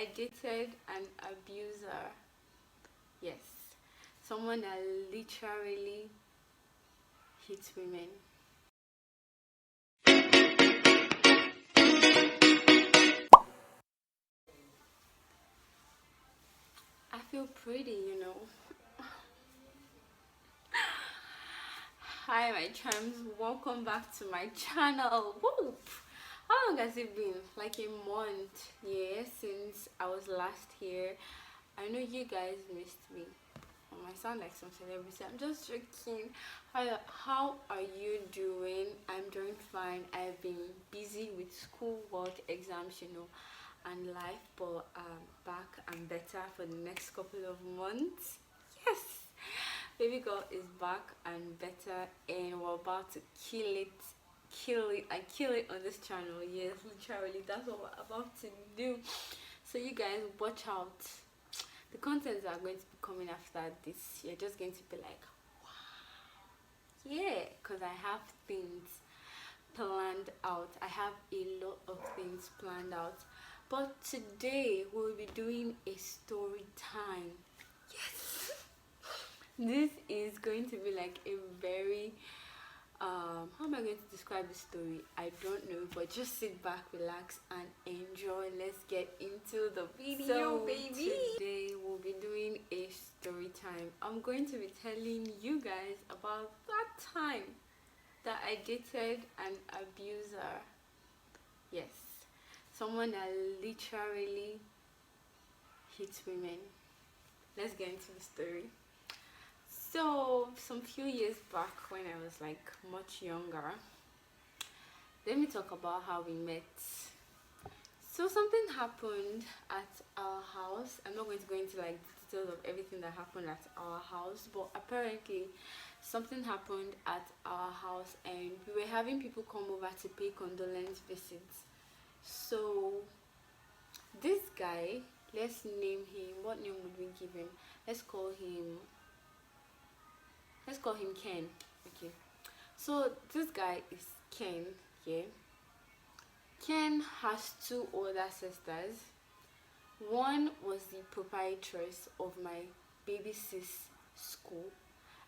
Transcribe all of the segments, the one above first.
I dated an abuser. Yes, someone that literally hits women. I feel pretty. Hi, my charms. Welcome back to my channel. Woo! How long has it been? Like a month, yeah, since I was last here. I know you guys missed me. I might sound like some celebrity. I'm just joking. How are you doing? I'm doing fine. I've been busy with school, work, exams, and life, but back and better for the next couple of months. Yes, baby girl is back and better, and we're about to kill it on this channel. Yes, literally, that's what we're about to do. So you guys watch out. The contents that are going to be coming after this, you're just going to be like, yeah, because I have things planned out. I have a lot of things planned out. But today we'll be doing a story time. Yes. This is going to be like a very how am I going to describe the story? I don't know, but just sit back, relax, and enjoy. Let's get into the video. So baby, today we'll be doing a story time. I'm going to be telling you guys about that time that I dated an abuser. Yes, someone that literally hits women. Let's get into the story. So some few years back, when I was like much younger, let me talk about how we met. So something happened at our house. I'm not going to go into like the details of everything that happened at our house, but apparently something happened at our house and we were having people come over to pay condolence visits. So this guy, let's name him. What name would we give him? Let's call him Ken. Okay, so this guy is Ken. Yeah, Ken has two older sisters. One was the proprietress of my baby sis school,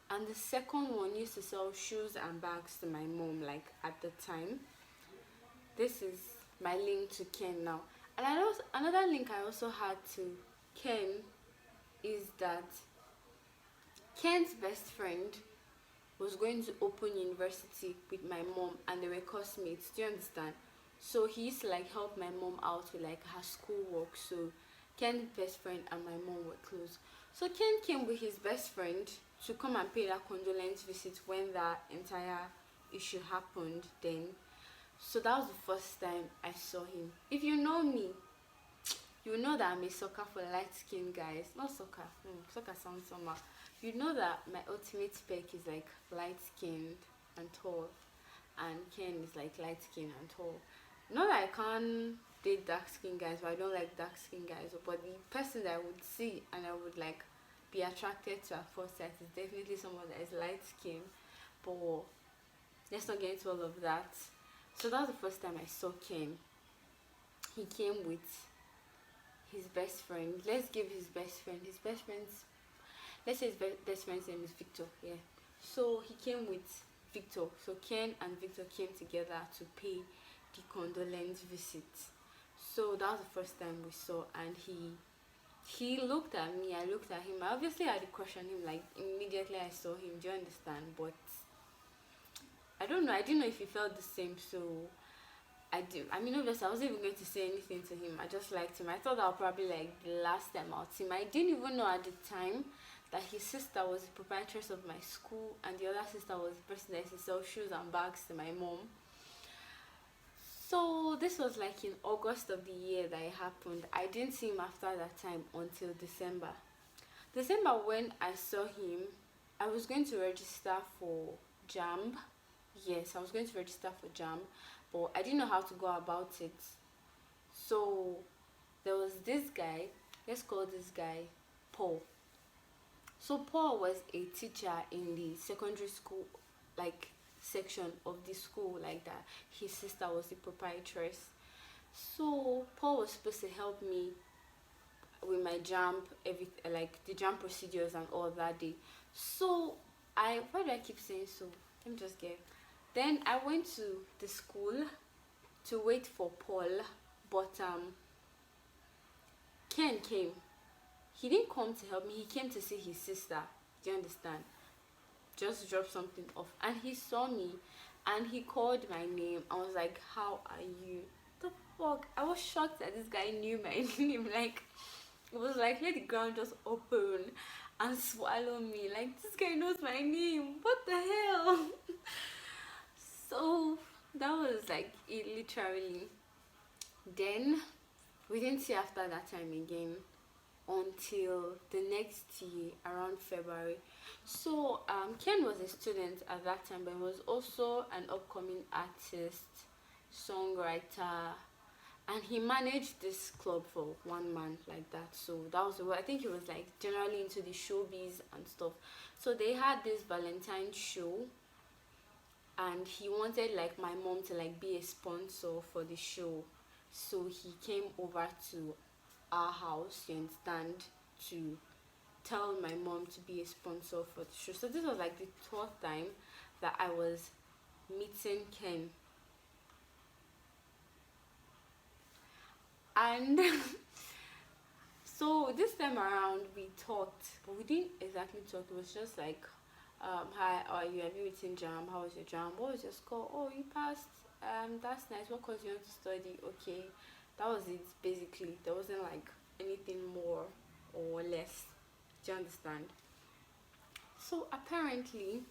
and the second one used to sell shoes and bags to my mom, like at the time. This is my link to Ken now. And another link I also had to Ken is that Ken's best friend was going to open university with my mom, and they were classmates. Do you understand? So he used to like help my mom out with like her schoolwork. So Ken's best friend and my mom were close. So Ken came with his best friend to come and pay that condolence visit when that entire issue happened then. So that was the first time I saw him. If you know me, you know that I'm a sucker for light skinned guys. Not soccer. Soccer sounds somehow. You know that my ultimate spec is like light skinned and tall, and Ken is like light skinned and tall. Not that I can't date dark skinned guys, but I don't like dark skinned guys. But the person that I would see and I would like be attracted to at first sight is definitely someone that is light skinned. But let's not get into all of that. So that was the first time I saw Ken. He came with his best friend. Let's give his best friend. Let's say his best friend's name is Victor. Yeah. So he came with Victor. So Ken and Victor came together to pay the condolence visit. So that was the first time we saw, and he looked at me. I looked at him. I obviously had a crush on him. Like immediately I saw him. Do you understand? But I don't know. I didn't know if he felt the same. So I do. I mean, obviously, I wasn't even going to say anything to him. I just liked him. I thought that was probably like the last time I'll see him. I didn't even know at the time that his sister was the proprietress of my school, and the other sister was the person that used to sell shoes and bags to my mom. So this was like in August of the year that it happened. I didn't see him after that time until December. December, when I saw him, I was going to register for JAMB. Yes, I was going to register for JAMB, but I didn't know how to go about it. So there was this guy. Let's call this guy Paul. So Paul was a teacher in the secondary school, like section of the school, like that. His sister was the proprietress. So Paul was supposed to help me with my jam, every like the jam procedures and all that day. So why do I keep saying so? Let me just get. Then I went to the school to wait for Paul, but Ken came. He didn't come to help me. He came to see his sister. Do you understand? Just drop something off, and he saw me, and he called my name. I was like, "How are you?" The fuck! I was shocked that this guy knew my name. Like, it was like let the ground just open and swallow me. Like, this guy knows my name. What the hell? So that was like it, literally. Then we didn't see after that time again until the next year around February. So Ken was a student at that time, but he was also an upcoming artist, songwriter, and he managed this club for 1 month like that. So that was I think he was like generally into the showbiz and stuff. So they had this Valentine show, and he wanted like my mom to like be a sponsor for the show. So he came over to our house, you understand, to tell my mom to be a sponsor for the show. So this was like the 12th time that I was meeting Ken. And so this time around we talked, but we didn't exactly talk. It was just like, hi, how are you? Have you written jam? How was your jam? What was your score? Oh, you passed. That's nice. What course you want to study? Okay. That was it basically. There wasn't like anything more or less. Do you understand? So apparently,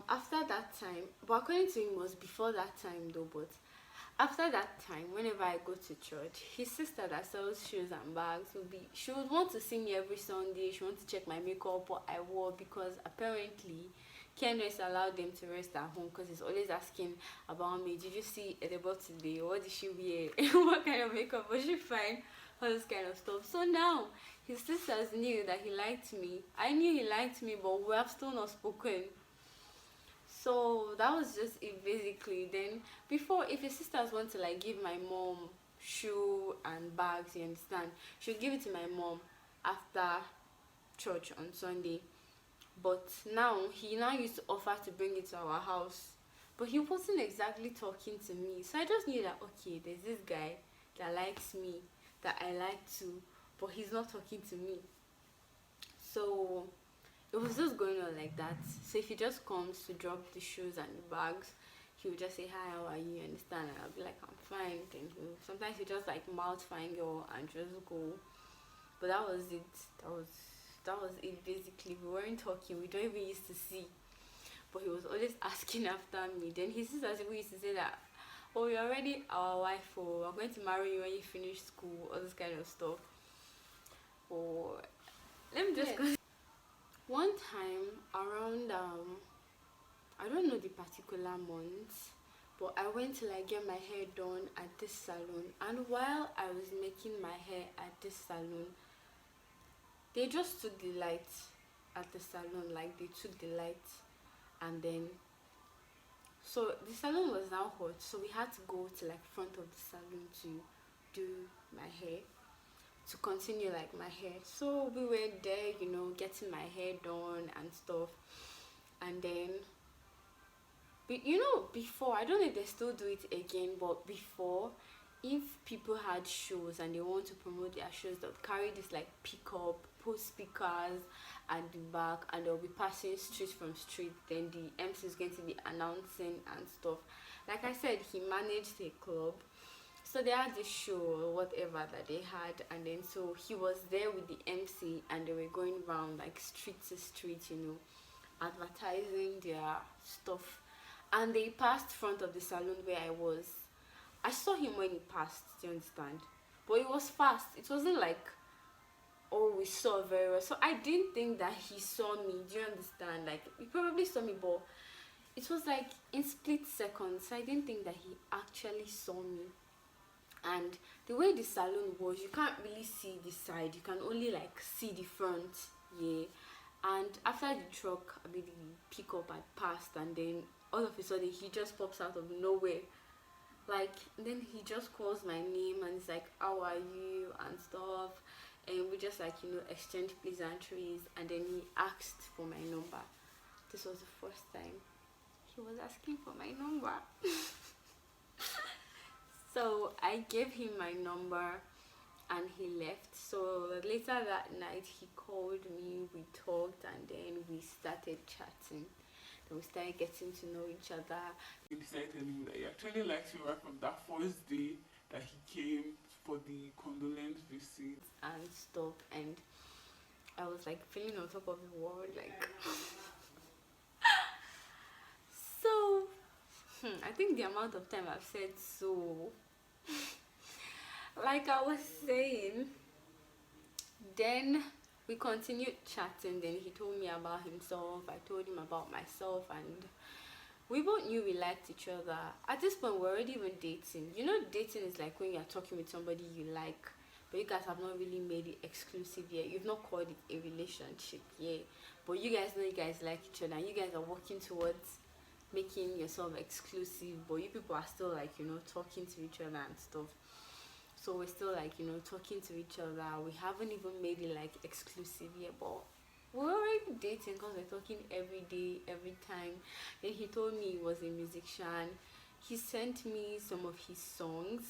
after that time, but according to him it was before that time though, but after that time, whenever I go to church, his sister that sells shoes and bags she would want to see me every Sunday. She wants to check my makeup, what I wore, because apparently Ken just allowed them to rest at home because he's always asking about me. Did you see Edebo today? What did she wear? What kind of makeup was she fine? All this kind of stuff. So now his sisters knew that he liked me. I knew he liked me, but we have still not spoken. So that was just it basically. Then before, if his sisters want to like give my mom shoe and bags, you understand, she'll give it to my mom after church on Sunday. But now he used to offer to bring it to our house, but he wasn't exactly talking to me. So I just knew that okay, there's this guy that likes me, that I like too, but he's not talking to me. So it was just going on like that. So if he just comes to drop the shoes and the bags, he would just say, hi, how are you? Understand? And I'll be like, I'm fine, thank you. Sometimes he just like mouth fine girl and just go. But that was it. That was it basically. We weren't talking, we don't even used to see. But he was always asking after me. Then his sisters used to say that, oh, you're already our wife, or we're going to marry you when you finish school, all this kind of stuff. Or let me just one time around I don't know the particular month, but I went to like get my hair done at this salon, and while I was making my hair at this salon, they just took the light at the salon. Like, they took the light, and then so the salon was now hot, so we had to go to like front of the salon to do my hair, to continue like my hair. So we were there, you know, getting my hair done and stuff. And then you know, before, I don't know if they still do it again, but before, if people had shows and they want to promote their shows, they'll carry this like pickup, put speakers at the back, and they'll be passing street from street. Then the MC is going to be announcing and stuff. Like I said, he managed a club, so they had this show or whatever that they had, and then so he was there with the MC, and they were going around like street to street, you know, advertising their stuff. And they passed front of the salon where I was. I saw him when he passed, do you understand? But it was fast. It wasn't like, oh, we saw very well. So I didn't think that he saw me, do you understand? Like, he probably saw me, but it was like in split seconds. So I didn't think that he actually saw me. And the way the salon was, you can't really see the side. You can only like see the front, yeah. And after the truck, I mean the pickup had passed, and then all of a sudden he just pops out of nowhere, Like, then he just calls my name and he's like, how are you and stuff, and we just like, you know, exchange pleasantries, and then he asked for my number. This was the first time he was asking for my number. So I gave him my number and he left. So later that night he called me, we talked, and then we started chatting. Then we started getting to know each other. He decided telling me that he actually liked me right from that first day that he came for the condolence visit and stuff, and I was like feeling on top of the world, like so I think the amount of time I've said so. Like I was saying, then we continued chatting. Then he told me about himself, I told him about myself, and we both knew we liked each other. At this point, we're already even dating. You know, dating is like when you're talking with somebody you like, but you guys have not really made it exclusive yet. You've not called it a relationship yet, but you guys know you guys like each other, and you guys are working towards making yourself exclusive, but you people are still like, you know, talking to each other and stuff. So we're still like, you know, talking to each other. We haven't even made it like exclusive yet, but we're already dating because we're talking every day, every time. Then he told me he was a musician. He sent me some of his songs.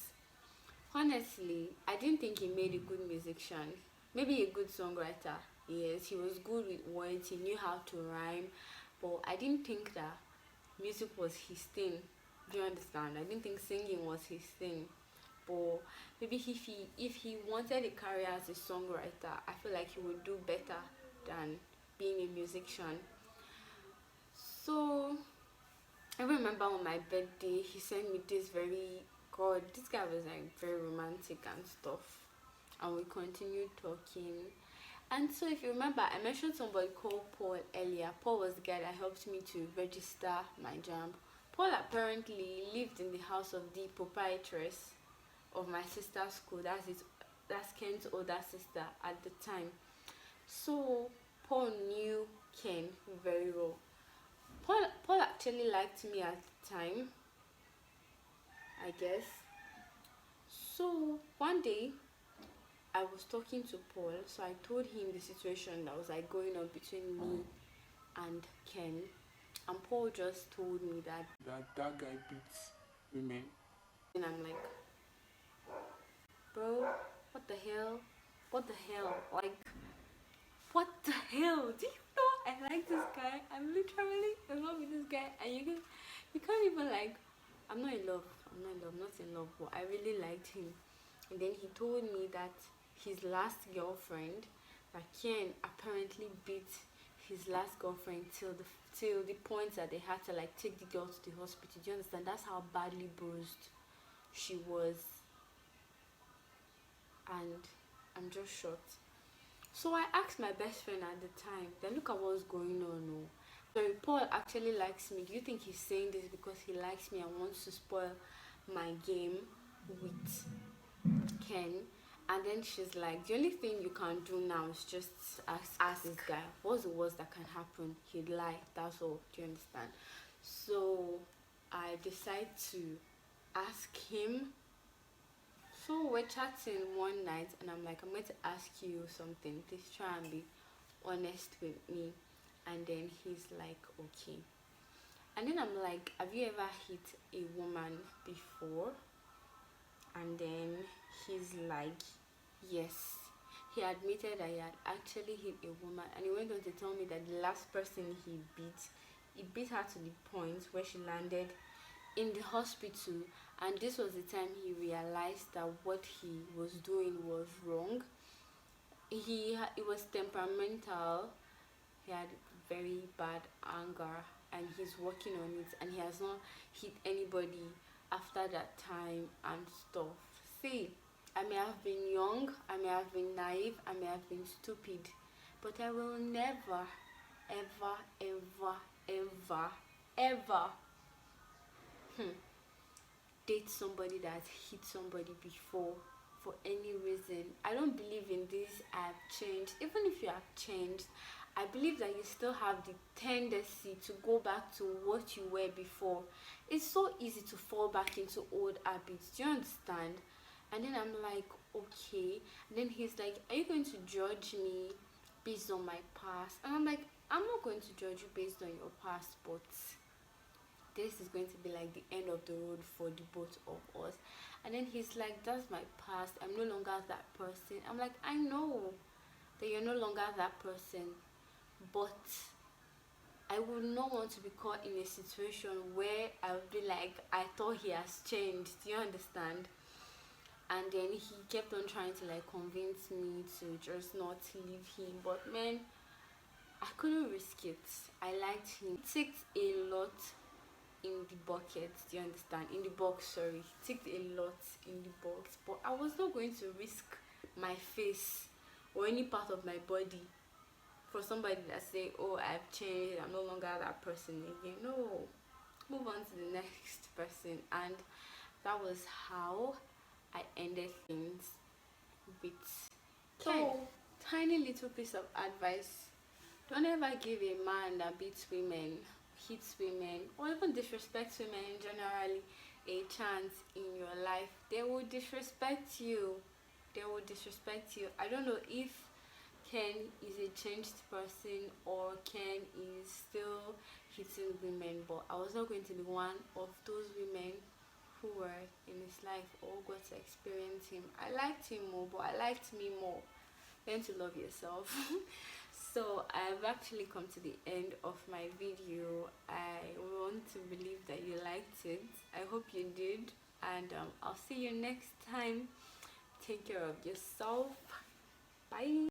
Honestly, I didn't think he made a good musician. Maybe a good songwriter. Yes, he was good with words. He knew how to rhyme. But I didn't think that music was his thing. Do you understand? I didn't think singing was his thing. But maybe if he wanted a career as a songwriter, I feel like he would do better than being a musician. So I remember on my birthday he sent me this very, god, this guy was like very romantic and stuff, and we continued talking. And so if you remember, I mentioned somebody called Paul earlier. Paul was the guy that helped me to register my JAMB. Paul apparently lived in the house of the proprietress of my sister's school. That's Ken's older sister at the time. So Paul knew Ken very well. Paul actually liked me at the time, I guess. So one day I was talking to Paul, so I told him the situation that was like going on between me and Ken, and Paul just told me that guy beats women. and I'm like, bro, what the hell? What the hell? Like, what the hell? Do you know I like this guy? I'm literally in love with this guy, and you can't even like, I'm not in love, not in love, but I really liked him. And then he told me that his last girlfriend, that Ken apparently beat his last girlfriend till the point that they had to like take the girl to the hospital. Do you understand? That's how badly bruised she was. And I'm just shocked. So I asked my best friend at the time, then look at what's going on. Oh. So Paul actually likes me. Do you think he's saying this because he likes me and wants to spoil my game with Ken? And then she's like, the only thing you can do now is just ask this guy, what's the worst that can happen? He'd lie, that's all. Do you understand? So I decide to ask him. So we're chatting one night and I'm like, I'm going to ask you something. Please try and be honest with me. And then he's like, okay. And then I'm like, have you ever hit a woman before? And then he's like, yes. He admitted that he had actually hit a woman, and he went on to tell me that the last person he beat her to the point where she landed in the hospital. And this was the time he realized that what he was doing was wrong. He was temperamental. He had very bad anger, and he's working on it, and he has not hit anybody after that time and stuff. See, I may have been young, I may have been naive, I may have been stupid, but I will never, ever, ever, ever, ever date somebody that hit somebody before for any reason. I don't believe in this, I've changed. Even if you have changed, I believe that you still have the tendency to go back to what you were before. It's so easy to fall back into old habits. Do you understand? And then I'm like, okay. And then he's like, are you going to judge me based on my past? And I'm like, I'm not going to judge you based on your past, but this is going to be like the end of the road for the both of us. And then he's like, that's my past, I'm no longer that person. I'm like, I know that you're no longer that person, but I would not want to be caught in a situation where I'll be like, I thought he has changed. Do you understand? And then he kept on trying to like convince me to just not leave him, but man, I couldn't risk it. I liked him. It takes a lot in the bucket. Do you understand? In the box, sorry. It takes a lot in the box, but I was not going to risk my face or any part of my body for somebody that say, oh, I've changed, I'm no longer that person again. No, move on to the next person. And that was how I ended things with Ken. So, tiny little piece of advice: don't ever give a man that beats women, hits women, or even disrespects women generally a chance in your life. They will disrespect you. They will disrespect you. I don't know if Ken is a changed person or Ken is still hitting women, but I was not going to be one of those women who were in his life or got to experience him. I liked him more, but I liked me more. Learn to love yourself. So I've actually come to the end of my video. I want to believe that you liked it. I hope you did, and I'll see you next time. Take care of yourself. Bye.